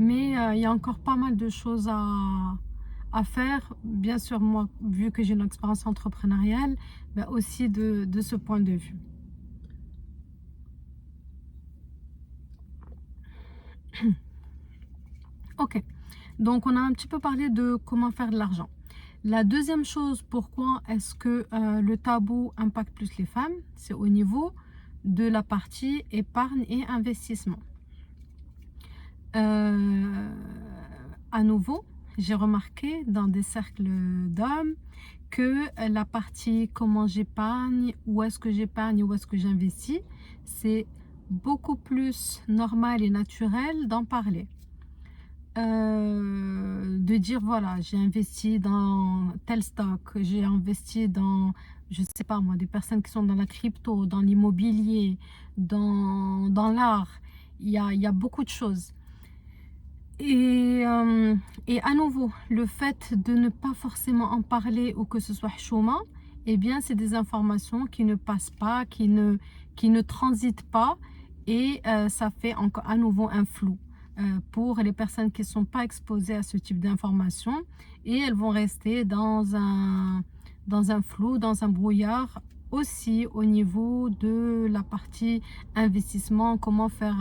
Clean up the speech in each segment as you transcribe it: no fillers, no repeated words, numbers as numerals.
Mais il y a encore pas mal de choses à faire. Bien sûr, moi, vu que j'ai une expérience entrepreneuriale, ben aussi de ce point de vue. Ok, donc on a un petit peu parlé de comment faire de l'argent. La deuxième chose, pourquoi est-ce que le tabou impacte plus les femmes, c'est au niveau de la partie épargne et investissement. Euh, à nouveau, j'ai remarqué dans des cercles d'hommes que la partie comment j'épargne, où est-ce que j'épargne, où est-ce que j'investis, c'est beaucoup plus normal et naturel d'en parler. De dire voilà, j'ai investi dans tel stock, j'ai investi dans, je sais pas moi, des personnes qui sont dans la crypto, dans l'immobilier, dans l'art, il y a beaucoup de choses. Et à nouveau, le fait de ne pas forcément en parler ou que ce soit chouma, eh bien, c'est des informations qui ne passent pas, qui ne transitent pas, et ça fait encore à nouveau un flou pour les personnes qui ne sont pas exposées à ce type d'informations, et elles vont rester dans un flou, dans un brouillard, aussi au niveau de la partie investissement, comment faire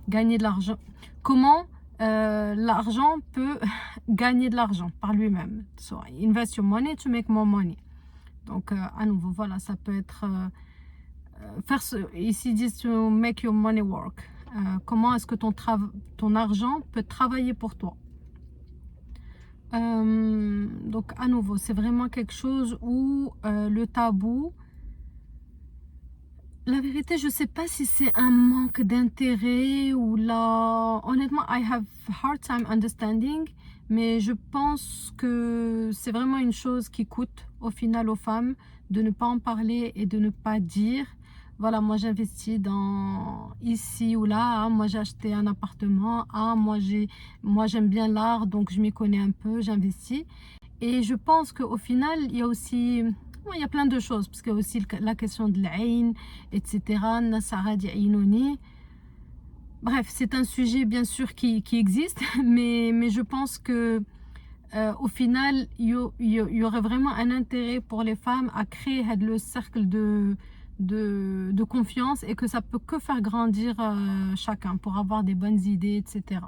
gagner de l'argent, comment l'argent peut gagner de l'argent par lui-même. So, invest your money to make more money. Donc, à nouveau, voilà, ça peut être faire ce, ici, ils disent to make your money work. Comment est-ce que ton argent peut travailler pour toi? Donc, à nouveau, c'est vraiment quelque chose où le tabou, la vérité, je sais pas si c'est un manque d'intérêt ou là. Honnêtement, I have hard time understanding, mais je pense que c'est vraiment une chose qui coûte au final aux femmes de ne pas en parler et de ne pas dire. Voilà, moi j'investis dans ici ou là. Hein, moi j'ai acheté un appartement. Ah, moi j'aime bien l'art, donc je m'y connais un peu, j'investis. Et je pense qu'au final, il y a aussi, bon, il y a plein de choses, parce qu'il y a aussi la question de l'aïn, etc. Nasara di aïnouni. Bref, c'est un sujet bien sûr qui existe, mais je pense que au final, il y aurait vraiment un intérêt pour les femmes à créer le cercle de confiance, et que ça peut que faire grandir chacun pour avoir des bonnes idées, etc.